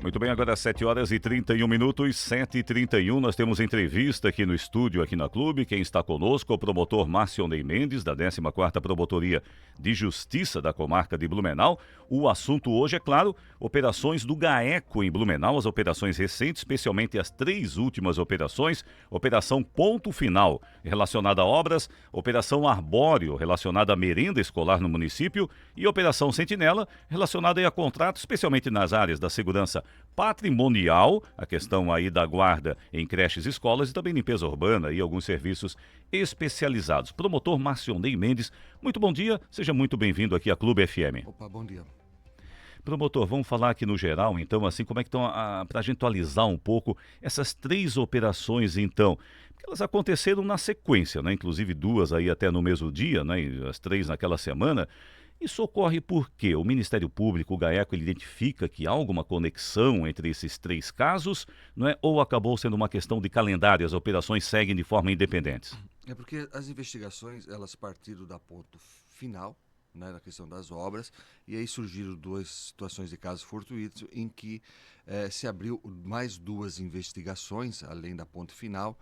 Muito bem, agora 7h31, 7h31, nós temos entrevista aqui no estúdio, aqui na Clube. Quem está conosco é o promotor Márcio Ney Mendes, da 14ª Promotoria de Justiça da Comarca de Blumenau. O assunto hoje é, claro, operações do GAECO em Blumenau, as operações recentes, especialmente as 3 últimas operações. Operação Ponto Final, relacionada a obras, Operação Arbóreo, relacionada à merenda escolar no município, e Operação Sentinela, relacionada a contratos, especialmente nas áreas da segurança patrimonial, a questão aí da guarda em creches e escolas, e também limpeza urbana e alguns serviços especializados. Promotor Márcio Ney Mendes, muito bom dia, seja muito bem-vindo aqui à Clube FM. Opa, bom dia. Promotor, vamos falar aqui no geral, então, assim, como é que estão, para a gente atualizar um pouco essas 3 operações, então, porque elas aconteceram na sequência, né? Inclusive 2 aí até no mesmo dia, né? E as 3 naquela semana. Isso ocorre porque o Ministério Público, o GAECO, ele identifica que há alguma conexão entre esses 3 casos, não é? Ou acabou sendo uma questão de calendário, as operações seguem de forma independente? É porque as investigações, elas partiram da ponto final, né, na questão das obras, e aí surgiram 2 situações de casos fortuitos em que se abriu mais 2 investigações, além da ponto final,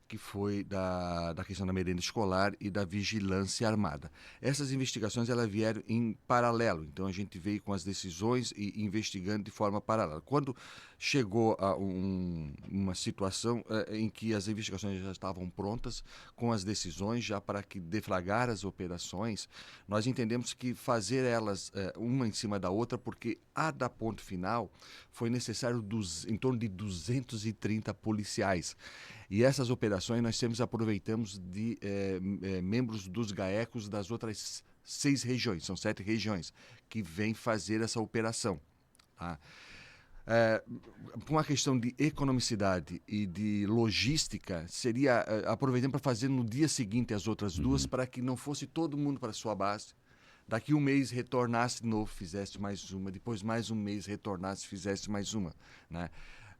que foi da questão da merenda escolar e da vigilância armada. Essas investigações elas vieram em paralelo, então a gente veio com as decisões e investigando de forma paralela. Quando chegou a uma situação em que as investigações já estavam prontas, com as decisões já para que deflagrar as operações, nós entendemos que fazer elas uma em cima da outra, porque a da ponto final foi necessário em torno de 230 policiais. E essas operações nós sempre aproveitamos de membros dos GAECOS das outras 6 regiões, são 7 regiões, que vêm fazer essa operação. Tá? Por uma questão de economicidade e de logística, seria aproveitando para fazer no dia seguinte as outras 2, para que não fosse todo mundo para a sua base. Daqui um mês retornasse de novo, fizesse mais uma, depois mais um mês retornasse, fizesse mais uma, né?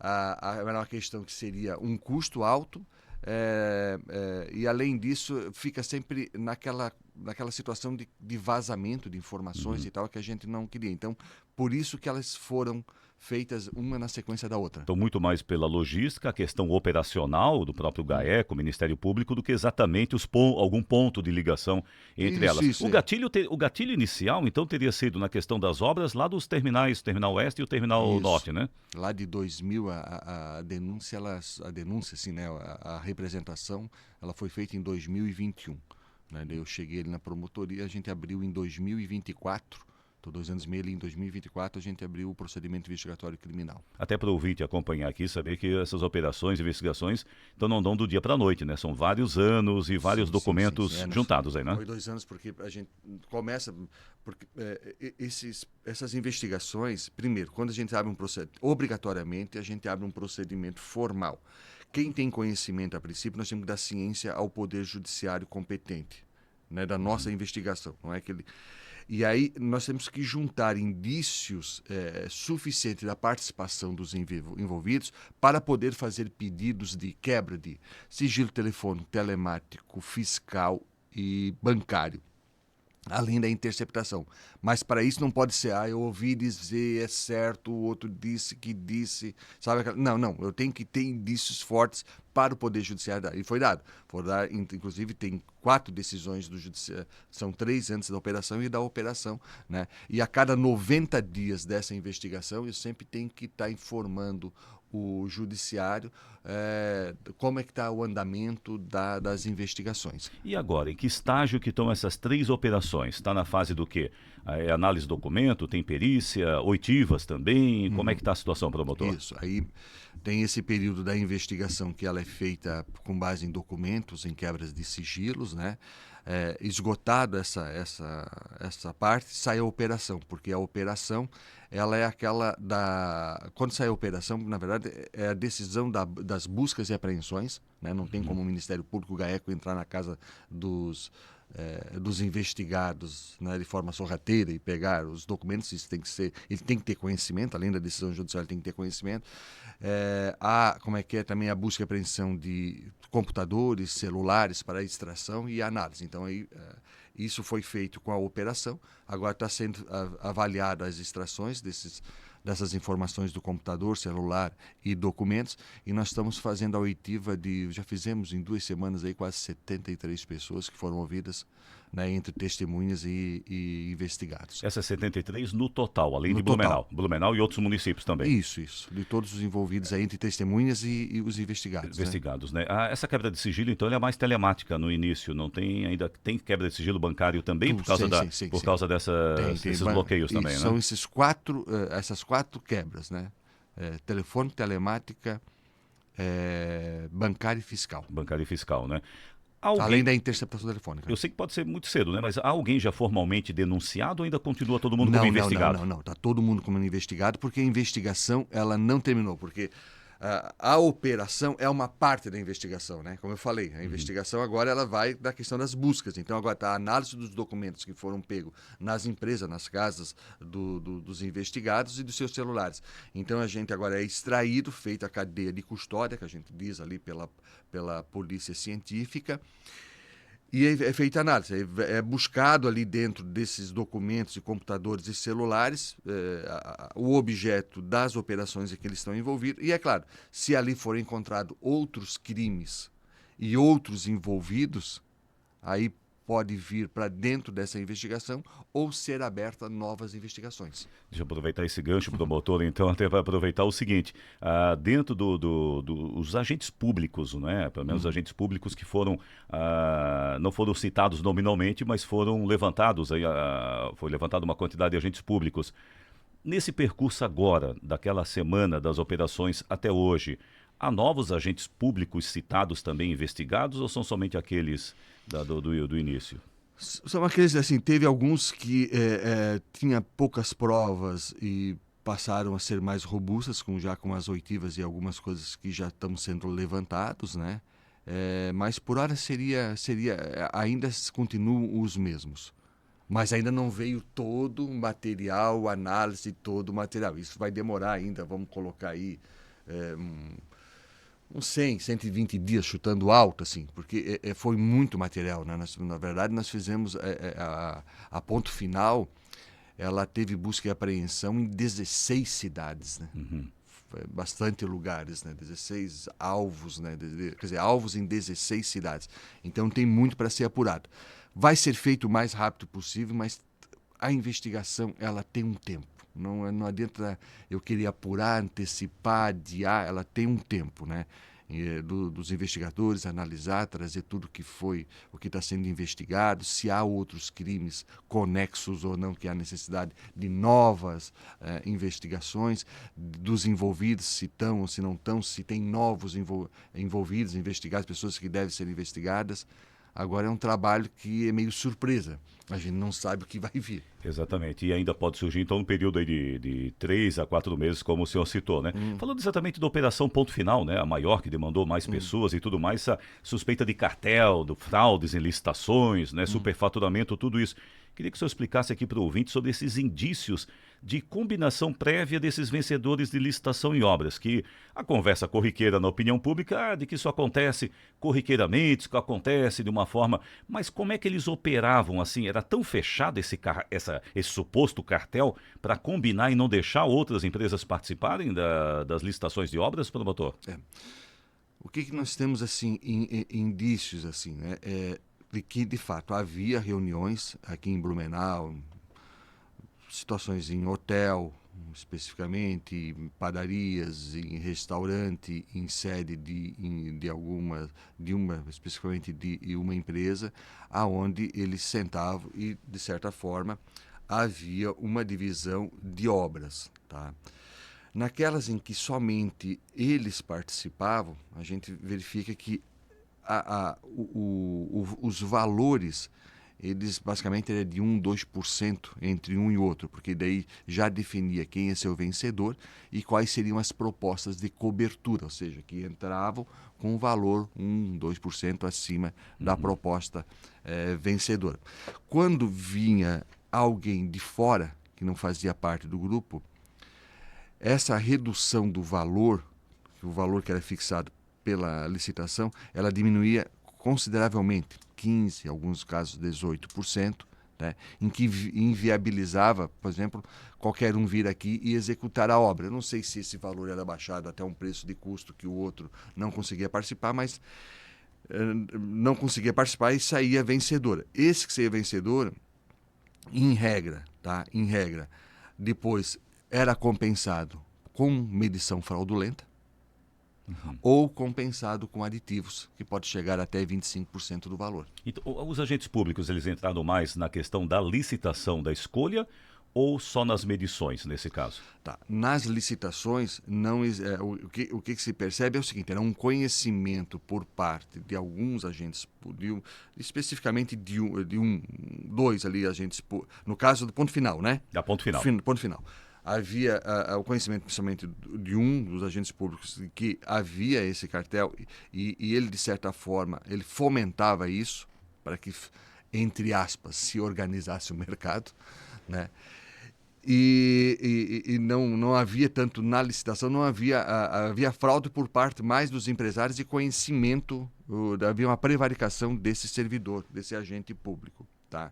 Era uma questão que seria um custo alto e, além disso, fica sempre naquela situação de vazamento de informações e tal, que a gente não queria. Então, por isso que elas foram feitas uma na sequência da outra. Então, muito mais pela logística, a questão operacional do próprio GAECO, Ministério Público, do que exatamente algum ponto de ligação entre Isso, elas. isso. O gatilho inicial, então, teria sido na questão das obras lá dos terminais, Terminal Oeste e o Terminal Isso. Norte, né? Lá de 2000, a denúncia, assim, né, a representação, ela foi feita em 2021. Né? Daí eu cheguei ali na promotoria, a gente abriu em 2024. Estou 2 anos e meio ali, em 2024 a gente abriu o procedimento investigatório criminal. Até para o ouvinte acompanhar aqui, saber que essas operações, investigações, então não dão do dia para a noite, né? São vários anos e vários documentos juntados aí, né? Foi 2 anos porque a gente começa... Porque essas investigações, primeiro, quando a gente abre um procedimento, obrigatoriamente a gente abre um procedimento formal. Quem tem conhecimento a princípio, nós temos que dar ciência ao Poder Judiciário competente, né, da nossa investigação. Não é que ele... E aí nós temos que juntar indícios suficientes da participação dos envolvidos para poder fazer pedidos de quebra de sigilo telefônico, telemático, fiscal e bancário, além da interceptação. Mas para isso não pode ser, eu ouvi dizer, é certo, o outro disse que disse, sabe? Não, eu tenho que ter indícios fortes para o Poder Judiciário dar. E foi dado. Inclusive tem 4 decisões do Judiciário, são 3 antes da operação e da operação, né? E a cada 90 dias dessa investigação, eu sempre tenho que estar informando o judiciário como é que está o andamento das investigações. E agora, em que estágio que estão essas 3 operações? Está na fase do quê? É análise de documento, tem perícia, oitivas também? Como é que está a situação, promotor? Isso, aí tem esse período da investigação que ela é feita com base em documentos, em quebras de sigilos, né? Esgotado essa parte, sai a operação, porque a operação ela é aquela quando sai a operação, na verdade, é a decisão das buscas e apreensões, né? Não tem como o Ministério Público, o GAECO, entrar na casa dos investigados, né, de forma sorrateira e pegar os documentos. Isso tem que ser, ele tem que ter conhecimento, além da decisão judicial, ele tem que ter conhecimento. Há, como é que é, também a busca e apreensão de computadores, celulares para extração e análise. Então, aí, isso foi feito com a operação. Agora está sendo avaliado as extrações dessas informações do computador, celular e documentos, e nós estamos fazendo a oitiva já fizemos em 2 semanas aí quase 73 pessoas que foram ouvidas, né, entre testemunhas e investigados. Essas 73 no total, além No de Blumenau. total. Blumenau e outros municípios também. Isso. De todos os envolvidos aí, entre testemunhas e os investigados. Investigados, né? Essa quebra de sigilo, então, ela é mais telemática no início, não tem ainda, tem quebra de sigilo bancário também por causa por causa desses bloqueios também, né? São essas 4 quebras, né? Telefone, telemática, bancária e fiscal. Bancária e fiscal, né? Além da interceptação telefônica. Eu sei que pode ser muito cedo, né? Mas alguém já formalmente denunciado ou ainda continua todo mundo como investigado? Não. Está todo mundo como investigado porque a investigação ela não terminou. Porque a operação é uma parte da investigação, né? Como eu falei, a investigação agora ela vai da questão das buscas. Então agora está a análise dos documentos que foram pegos nas empresas, nas casas dos investigados e dos seus celulares. Então a gente agora é extraído, feita a cadeia de custódia, que a gente diz ali pela polícia científica, e é feita a análise, é buscado ali dentro desses documentos e computadores e celulares o objeto das operações em que eles estão envolvidos. E é claro, se ali forem encontrados outros crimes e outros envolvidos, aí pode vir para dentro dessa investigação ou ser aberta novas investigações. Deixa eu aproveitar esse gancho, promotor, então, até para aproveitar o seguinte, dentro dos agentes públicos, né, pelo menos agentes públicos que foram, não foram citados nominalmente, mas foram levantados, foi levantada uma quantidade de agentes públicos. Nesse percurso agora, daquela semana das operações até hoje, há novos agentes públicos citados também investigados ou são somente aqueles do início? São aqueles, assim, teve alguns que tinha poucas provas e passaram a ser mais robustas, já com as oitivas e algumas coisas que já estão sendo levantados, né? Mas por hora ainda continuam os mesmos. Mas ainda não veio todo o material, análise todo o material. Isso vai demorar ainda, vamos colocar aí uns 100, 120 dias chutando alto, assim, porque foi muito material, né? Na verdade, nós fizemos a ponto final, ela teve busca e apreensão em 16 cidades, né? Bastante lugares, né? 16 alvos, né? Quer dizer, alvos em 16 cidades. Então tem muito para ser apurado. Vai ser feito o mais rápido possível, mas a investigação ela tem um tempo. Não adianta eu querer apurar, antecipar, adiar, ela tem um tempo, né? Dos investigadores, analisar, trazer tudo o que está sendo investigado, se há outros crimes conexos ou não, que há necessidade de novas investigações, dos envolvidos, se estão ou se não estão, se tem novos envolvidos, investigados, pessoas que devem ser investigadas. Agora é um trabalho que é meio surpresa. A gente não sabe o que vai vir. Exatamente. E ainda pode surgir, então, um período aí de 3 a 4 meses, como o senhor citou, né? Falando exatamente da Operação Ponto Final, né? A maior que demandou mais pessoas e tudo mais, essa suspeita de cartel, fraudes em licitações, né? Superfaturamento, tudo isso. Queria que o senhor explicasse aqui para o ouvinte sobre esses indícios de combinação prévia desses vencedores de licitação em obras, que a conversa corriqueira na opinião pública de que isso acontece corriqueiramente, isso acontece de uma forma, mas como é que eles operavam assim? Era tão fechado esse suposto cartel para combinar e não deixar outras empresas participarem das licitações de obras, promotor? O que nós temos assim, indícios assim, né? De que de fato havia reuniões aqui em Blumenau, situações em hotel, especificamente, em padarias, em restaurante, em sede especificamente de uma empresa, aonde eles sentavam e, de certa forma, havia uma divisão de obras, tá? Naquelas em que somente eles participavam, a gente verifica que os valores, eles basicamente eram de 1, 2% entre um e outro, porque daí já definia quem ia ser o vencedor e quais seriam as propostas de cobertura, ou seja, que entravam com um valor 1, 2% acima da proposta vencedora. Quando vinha alguém de fora, que não fazia parte do grupo, essa redução do valor, o valor que era fixado pela licitação, ela diminuía consideravelmente, 15%, em alguns casos 18%, né, em que inviabilizava, por exemplo, qualquer um vir aqui e executar a obra. Eu não sei se esse valor era baixado até um preço de custo que o outro não conseguia participar, mas não conseguia participar e saía vencedora. Esse que saía vencedor, em regra, tá? Em regra, depois era compensado com medição fraudulenta ou compensado com aditivos, que pode chegar até 25% do valor. Então, os agentes públicos, eles entraram mais na questão da licitação, da escolha, ou só nas medições, nesse caso? Tá. Nas licitações, não, o que se percebe é o seguinte, era um conhecimento por parte de alguns agentes, especificamente dois ali agentes, no caso do ponto final, né? Da ponto final. Ponto final. Havia o conhecimento, principalmente, de um dos agentes públicos, de que havia esse cartel e ele, de certa forma, ele fomentava isso para que, entre aspas, se organizasse o mercado, né? E não havia tanto na licitação, não havia, havia fraude por parte mais dos empresários e conhecimento, havia uma prevaricação desse servidor, desse agente público, tá?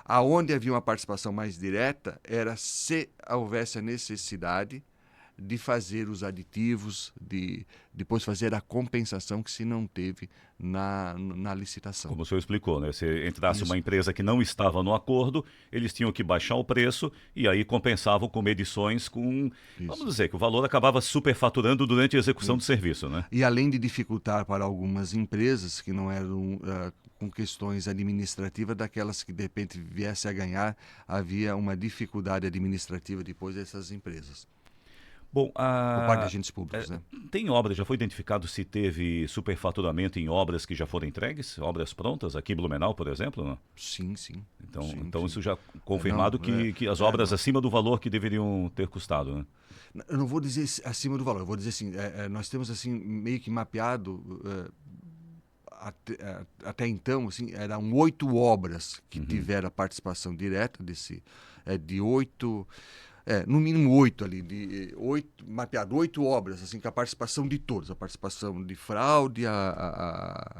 Aonde havia uma participação mais direta era se houvesse a necessidade de fazer os aditivos, de depois fazer a compensação que se não teve na licitação. Como o senhor explicou, né? Se entrasse Isso. uma empresa que não estava no acordo, eles tinham que baixar o preço e aí compensavam com medições com... Vamos dizer que o valor acabava superfaturando durante a execução do serviço, né? E além de dificultar para algumas empresas que não eram com questões administrativas, daquelas que de repente viesse a ganhar, havia uma dificuldade administrativa depois dessas empresas. Bom, Por parte de agentes públicos, né? tem obras, já foi identificado se teve superfaturamento em obras que já foram entregues, obras prontas, aqui em Blumenau, por exemplo? Não? Sim, sim. Então, sim, então sim. isso já confirmado que as obras acima do valor que deveriam ter custado, né? Eu não vou dizer acima do valor, eu vou dizer assim, nós temos assim meio que mapeado até então, assim, eram 8 obras que tiveram a participação direta de 8, no mínimo 8 ali, mapeado 8 obras, assim, com a participação de todos, a participação de fraude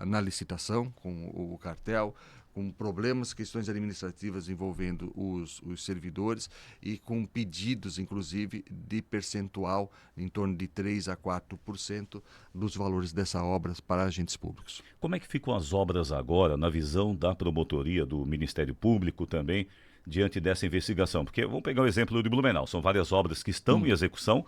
na licitação com o cartel, com problemas, questões administrativas envolvendo os servidores e com pedidos, inclusive, de percentual em torno de 3 a 4% dos valores dessa obra para agentes públicos. Como é que ficam as obras agora, na visão da promotoria, do Ministério Público também, diante dessa investigação? Porque vamos pegar o exemplo de Blumenau, são várias obras que estão em execução,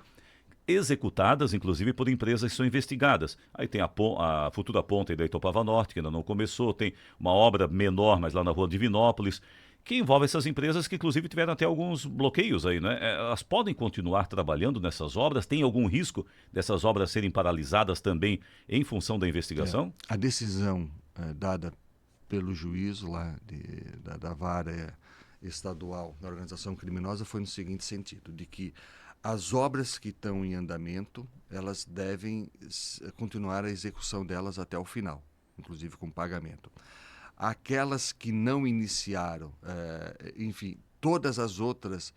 executadas, inclusive, por empresas que são investigadas. Aí tem a futura ponte da Itopava Norte, que ainda não começou, tem uma obra menor, mas lá na rua Divinópolis, que envolve essas empresas que, inclusive, tiveram até alguns bloqueios aí, né? Elas podem continuar trabalhando nessas obras? Tem algum risco dessas obras serem paralisadas também em função da investigação? A decisão dada pelo juízo lá da vara estadual da organização criminosa foi no seguinte sentido, de que as obras que estão em andamento, elas devem continuar a execução delas até o final, inclusive com pagamento. Aquelas que não iniciaram, enfim, todas as outras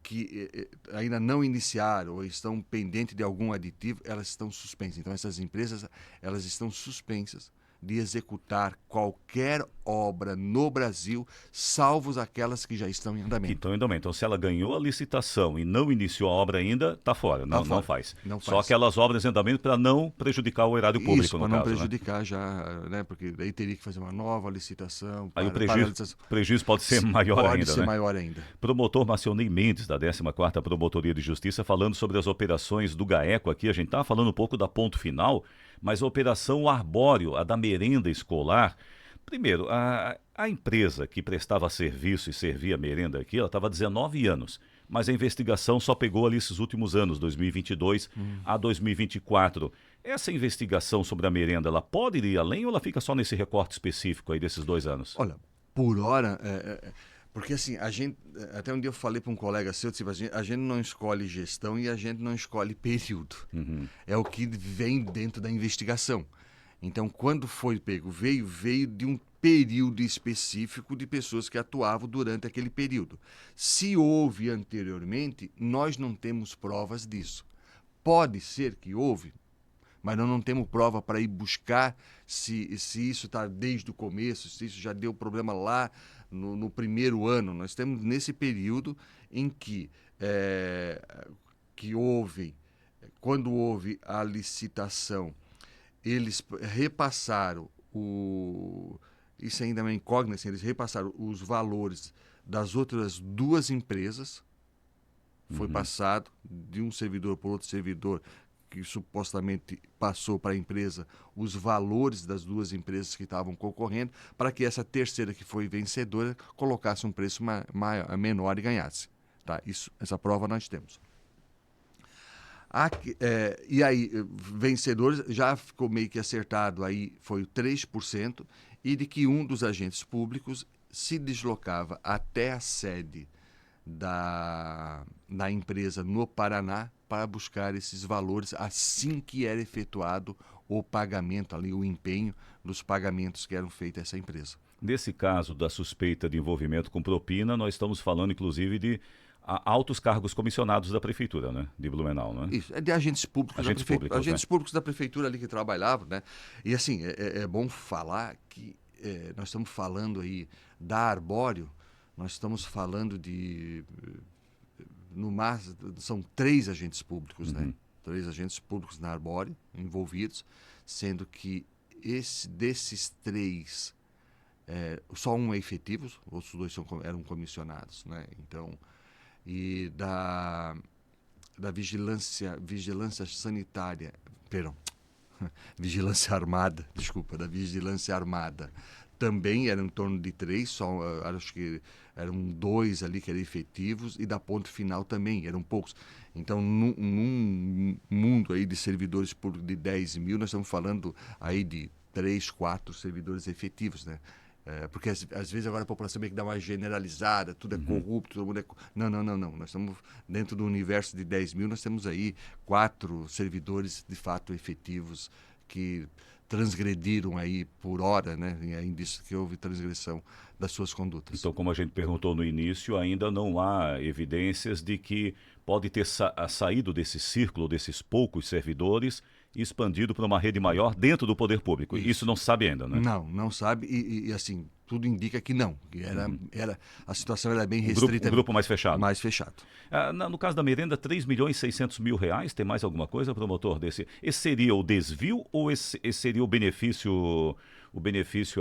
que ainda não iniciaram ou estão pendentes de algum aditivo, elas estão suspensas. Então, essas empresas, elas estão suspensas de executar qualquer obra no Brasil, salvo aquelas que já estão em andamento. Então, então, se ela ganhou a licitação e não iniciou a obra ainda, está fora, não faz. Não Só faz. aquelas obras em andamento para não prejudicar o erário público, Isso, no para não caso, prejudicar já, né? Porque daí teria que fazer uma nova licitação. Aí o prejuízo pode ser maior ainda, Pode ser né? maior ainda. Promotor Marcionei Mendes, da 14ª Promotoria de Justiça, falando sobre as operações do GAECO aqui. A gente estava falando um pouco da ponto final, mas a operação Arbóreo, a da merenda escolar. Primeiro, a empresa que prestava serviço e servia merenda aqui, ela estava há 19 anos. Mas a investigação só pegou ali esses últimos anos, 2022 a 2024. Essa investigação sobre a merenda, ela pode ir além ou ela fica só nesse recorte específico aí desses 2 anos? Olha, por hora... porque assim, a gente, até um dia eu falei para um colega seu, tipo, a gente não escolhe gestão e a gente não escolhe período. É o que vem dentro da investigação. Então, quando foi pego, veio de um período específico de pessoas que atuavam durante aquele período. Se houve anteriormente, nós não temos provas disso. Pode ser que houve, mas nós não temos prova para ir buscar se isso está desde o começo, se isso já deu problema lá no primeiro ano, nós temos nesse período em que quando houve a licitação, eles repassaram isso ainda é uma incógnita, assim, eles repassaram os valores das outras duas empresas, foi passado de um servidor para outro servidor, que supostamente passou para a empresa os valores das duas empresas que estavam concorrendo, para que essa terceira, que foi vencedora, colocasse um preço menor e ganhasse. Tá? Essa prova nós temos. E aí, vencedores, já ficou meio que acertado, aí foi o 3%, e de que um dos agentes públicos se deslocava até a sede da empresa no Paraná para buscar esses valores assim que era efetuado o pagamento, ali o empenho dos pagamentos que eram feitos a essa empresa. Nesse caso da suspeita de envolvimento com propina, nós estamos falando inclusive de altos cargos comissionados da prefeitura, né? De Blumenau, né? Isso, é de agentes públicos da prefeitura. Agentes públicos da prefeitura ali que trabalhavam, né? E assim, é bom falar que nós estamos falando aí da Arbóreo, nós estamos falando de, no máximo, são 3 agentes públicos, né? 3 agentes públicos na Arbóreo envolvidos, sendo que desses 3, só um é efetivo, os outros 2 eram comissionados, né? Então, e da vigilância sanitária, perdão, vigilância armada, desculpa, da vigilância armada, também eram em torno de 3, só acho que eram 2 ali que eram efetivos, e da ponto final também, eram poucos. Então, num mundo aí de servidores públicos de 10 mil, nós estamos falando aí de 3, 4 servidores efetivos, né? Porque às vezes agora a população meio que dá uma generalizada, tudo é corrupto, todo mundo é... Não. Nós estamos dentro do universo de 10 mil, nós temos aí 4 servidores de fato efetivos que transgrediram aí por hora, né? E é indício que houve transgressão das suas condutas. Então, como a gente perguntou no início, ainda não há evidências de que pode ter saído desse círculo, desses poucos servidores, e expandido para uma rede maior dentro do poder público. Isso não se sabe ainda, né? Não sabe, e assim, tudo indica que não. Que a situação era bem restrita. Um grupo mais fechado. Mais fechado. No caso da merenda, 3.600.000 reais, tem mais alguma coisa, promotor, desse? Esse seria o desvio ou esse seria o benefício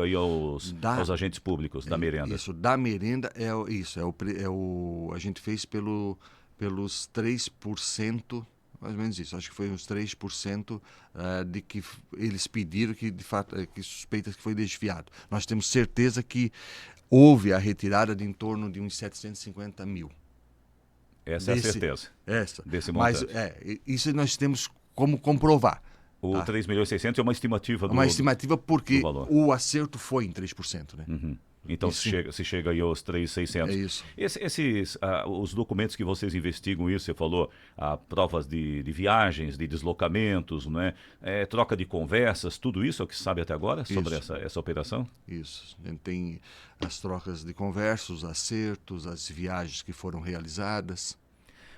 aí aos agentes públicos da merenda? Isso, da merenda a gente fez pelos 3%, mais ou menos isso, acho que foi uns 3% de que eles pediram, que de fato, que suspeita que foi desviado. Nós temos certeza que houve a retirada de em torno de uns 750 mil. Essa é a certeza. Desse montante. Mas isso nós temos como comprovar. O 3.600.000 é uma estimativa Uma estimativa porque o acerto foi em 3%, né? Então se chega aí aos 3.600. É isso. Os documentos que vocês investigam, isso você falou, provas de viagens, de deslocamentos, né? Troca de conversas, tudo isso é o que se sabe até agora sobre essa operação? Isso. A gente tem as trocas de conversas, os acertos, as viagens que foram realizadas.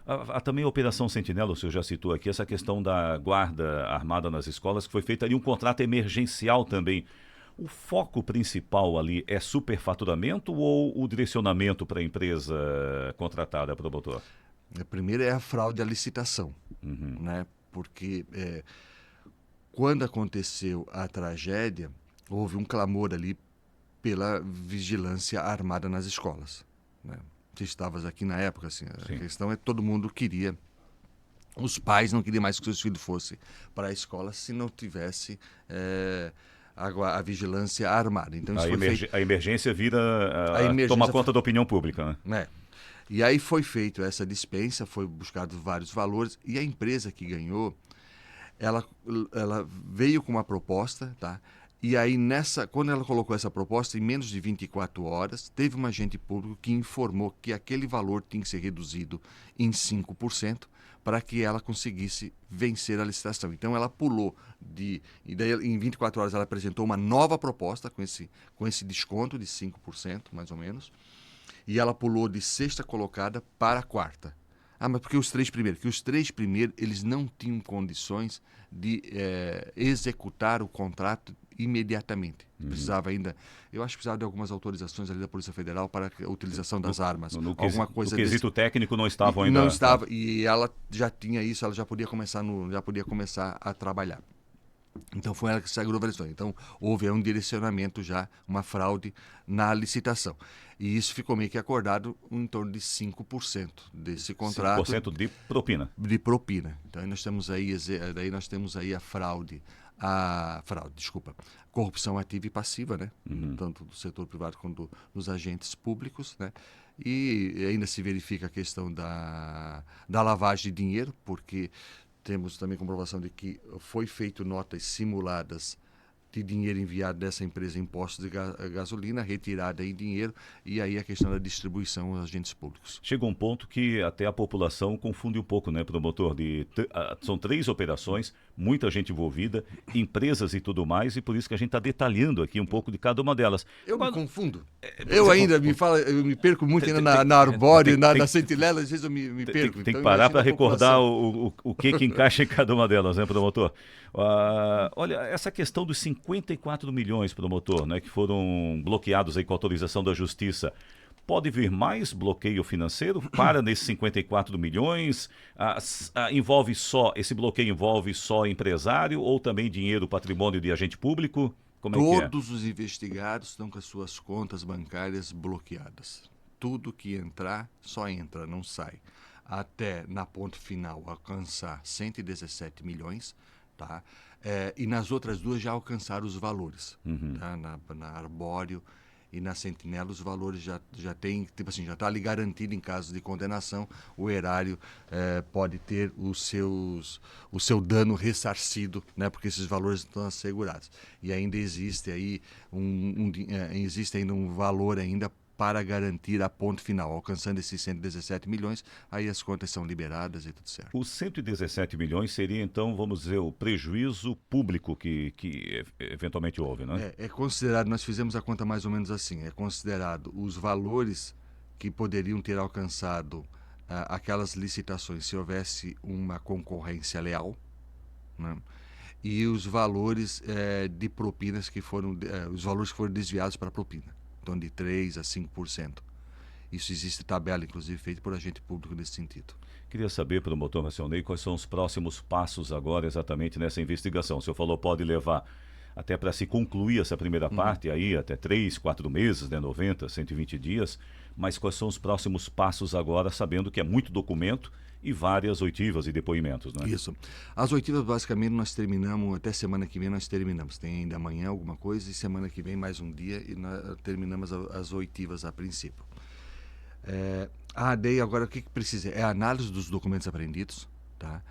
Há também a Operação Sentinela, o senhor já citou aqui, essa questão da guarda armada nas escolas, que foi feita ali um contrato emergencial também. O foco principal ali é superfaturamento ou o direcionamento para a empresa contratada, promotor? Primeiro é a fraude à licitação, né? Porque quando aconteceu a tragédia, houve um clamor ali pela vigilância armada nas escolas, né? Você estavas aqui na época, assim, a questão é que todo mundo queria, os pais não queriam mais que seus filhos fossem para a escola se não tivesse a vigilância armada. Então, isso a emergência toma conta da opinião pública, né? E aí foi feito essa dispensa, foi buscado vários valores, e a empresa que ganhou, ela veio com uma proposta, tá? E aí, quando ela colocou essa proposta, em menos de 24 horas, teve um agente público que informou que aquele valor tinha que ser reduzido em 5%, para que ela conseguisse vencer a licitação. Então, ela pulou e daí, em 24 horas, ela apresentou uma nova proposta com esse desconto de 5%, mais ou menos, e ela pulou de 6ª colocada para a 4ª. mas porque os três primeiros? Porque os três primeiros, eles não tinham condições de executar o contrato imediatamente. Precisava ainda, eu acho que precisava de algumas autorizações ali da Polícia Federal para a utilização das armas. Alguma coisa no quesito técnico não estavam e ainda... não estava, e ela já tinha isso, ela já podia começar a trabalhar. Então foi ela que sagrou a história. Então houve um direcionamento já, uma fraude na licitação. E isso ficou meio que acordado em torno de 5% desse contrato. 5% de propina. De propina. Então aí nós temos aí a fraude, corrupção ativa e passiva, né? Tanto do setor privado quanto dos agentes públicos, né? E ainda se verifica a questão da lavagem de dinheiro, porque temos também comprovação de que foi feito notas simuladas de dinheiro enviado dessa empresa em postos de gasolina, retirada em dinheiro, e aí a questão da distribuição aos agentes públicos. Chega um ponto que até a população confunde um pouco, né, promotor? São 3 operações, muita gente envolvida, empresas e tudo mais, e por isso que a gente está detalhando aqui um pouco de cada uma delas. Eu me confundo. Eu me perco muito ainda na Arbóreo, na Sentinela, às vezes eu me perco. Tem que parar para recordar o que encaixa em cada uma delas, né, promotor? Olha, essa questão dos 54 milhões, promotor, né, que foram bloqueados aí com autorização da Justiça, pode vir mais bloqueio financeiro para nesses 54 milhões? Esse bloqueio envolve só empresário ou também dinheiro, patrimônio de agente público? Como é que é? Todos os investigados estão com as suas contas bancárias bloqueadas. Tudo que entrar, só entra, não sai. Até na ponto final alcançar 117 milhões, tá? E nas outras duas já alcançaram os valores. Tá? Na Arbóreo e na Sentinela os valores já tem, tipo assim, já está ali garantido em caso de condenação, o erário pode ter o seu dano ressarcido, né? Porque esses valores estão assegurados. E ainda existe aí existe ainda um valor ainda para garantir a ponto final. Alcançando esses 117 milhões, aí as contas são liberadas e tudo certo. Os 117 milhões seria, então, vamos dizer, o prejuízo público que eventualmente houve, não é? É considerado, nós fizemos a conta mais ou menos assim, é considerado os valores que poderiam ter alcançado aquelas licitações se houvesse uma concorrência leal, né? E os valores de propinas os valores que foram desviados para propina. De 3% a 5%. Isso existe tabela, inclusive, feita por agente público nesse sentido. Queria saber, promotor Marcionei, quais são os próximos passos agora exatamente nessa investigação. O senhor falou pode levar até para se concluir essa primeira parte, aí até 3, 4 meses, né, 90, 120 dias, mas quais são os próximos passos agora, sabendo que é muito documento e várias oitivas e depoimentos, né? Isso. As oitivas, basicamente, nós terminamos, até semana que vem nós terminamos. Tem ainda amanhã alguma coisa e semana que vem mais um dia e nós terminamos as oitivas a princípio. Daí agora o que precisa? É a análise dos documentos apreendidos, tá?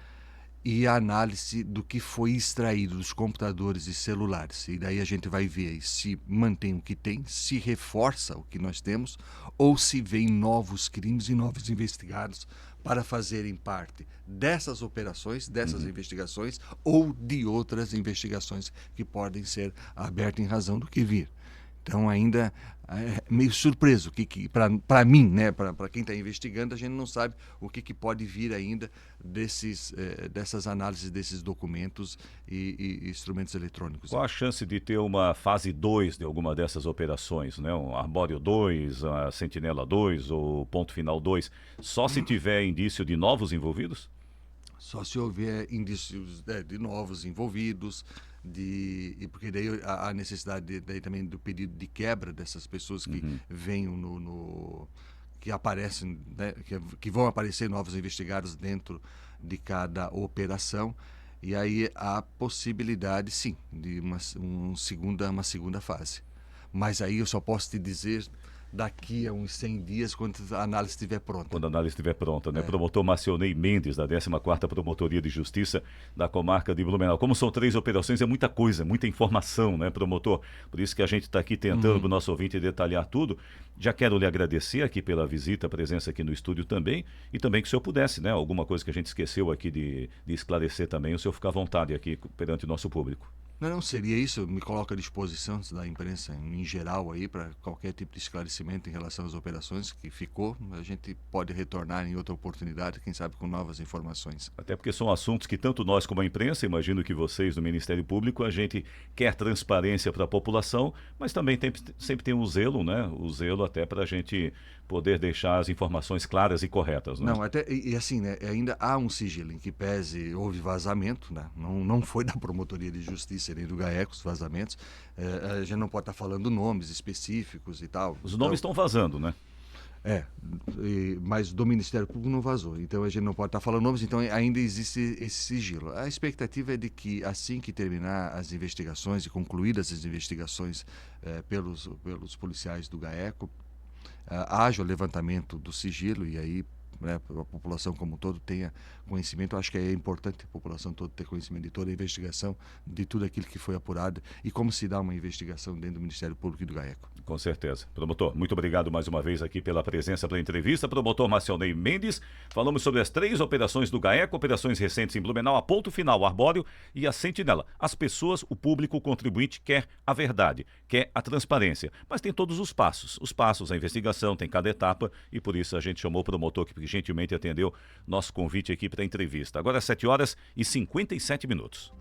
E a análise do que foi extraído dos computadores e celulares. E daí a gente vai ver se mantém o que tem, se reforça o que nós temos, ou se vem novos crimes e novos investigados para fazerem parte dessas operações, dessas investigações, ou de outras investigações que podem ser abertas em razão do que vir. Então ainda é meio surpreso para mim, né, para quem está investigando, a gente não sabe o que pode vir ainda dessas análises desses documentos e instrumentos eletrônicos. Qual a chance de ter uma fase 2 de alguma dessas operações, né? Um Arbóreo 2, a Sentinela 2 ou Ponto Final 2, só se tiver indício de novos envolvidos? Só se houver indícios de novos envolvidos, porque daí a necessidade daí também do pedido de quebra dessas pessoas que venham que aparecem, né, que vão aparecer novos investigados dentro de cada operação, e aí há possibilidade, sim, de uma segunda fase. Mas aí eu só posso te dizer daqui a uns 100 dias, quando a análise estiver pronta. Quando a análise estiver pronta, né? Promotor Marcionei Mendes, da 14ª Promotoria de Justiça da comarca de Blumenau. Como são 3 operações, é muita coisa, muita informação, né, promotor? Por isso que a gente está aqui tentando, para o nosso ouvinte, detalhar tudo. Já quero lhe agradecer aqui pela visita, a presença aqui no estúdio também, e também que o senhor pudesse, né, alguma coisa que a gente esqueceu aqui de esclarecer também, o senhor ficar à vontade aqui perante o nosso público. Não, seria isso. Me coloco à disposição da imprensa em geral aí para qualquer tipo de esclarecimento em relação às operações que ficou. A gente pode retornar em outra oportunidade, quem sabe com novas informações. Até porque são assuntos que tanto nós como a imprensa, imagino que vocês do Ministério Público, a gente quer transparência para a população, mas também sempre tem o zelo, né? O zelo até para a gente poder deixar as informações claras e corretas, né? Não, até e assim, né? Ainda há um sigilo em que pese houve vazamento, né? Não foi da Promotoria de Justiça nem do GAECO os vazamentos. A gente não pode estar falando nomes específicos e tal. Os Então, nomes estão vazando, né? mas do Ministério Público não vazou. Então a gente não pode estar falando nomes, então ainda existe esse sigilo. A expectativa é de que assim que terminar as investigações e concluídas as investigações pelos policiais do GAECO, haja o levantamento do sigilo e aí, né, a população como um todo tenha conhecimento. Eu acho que é importante a população toda ter conhecimento de toda a investigação, de tudo aquilo que foi apurado e como se dá uma investigação dentro do Ministério Público e do GAECO. Com certeza. Promotor, muito obrigado mais uma vez aqui pela presença, pela entrevista. Promotor Marcionei Mendes, falamos sobre as 3 operações do GAECO, operações recentes em Blumenau, a Ponto Final, Arbóreo e a Sentinela. As pessoas, o público, o contribuinte quer a verdade, quer a transparência, mas tem todos os passos, a investigação, tem cada etapa e por isso a gente chamou o promotor que gentilmente atendeu nosso convite aqui para a entrevista. Agora 7h57.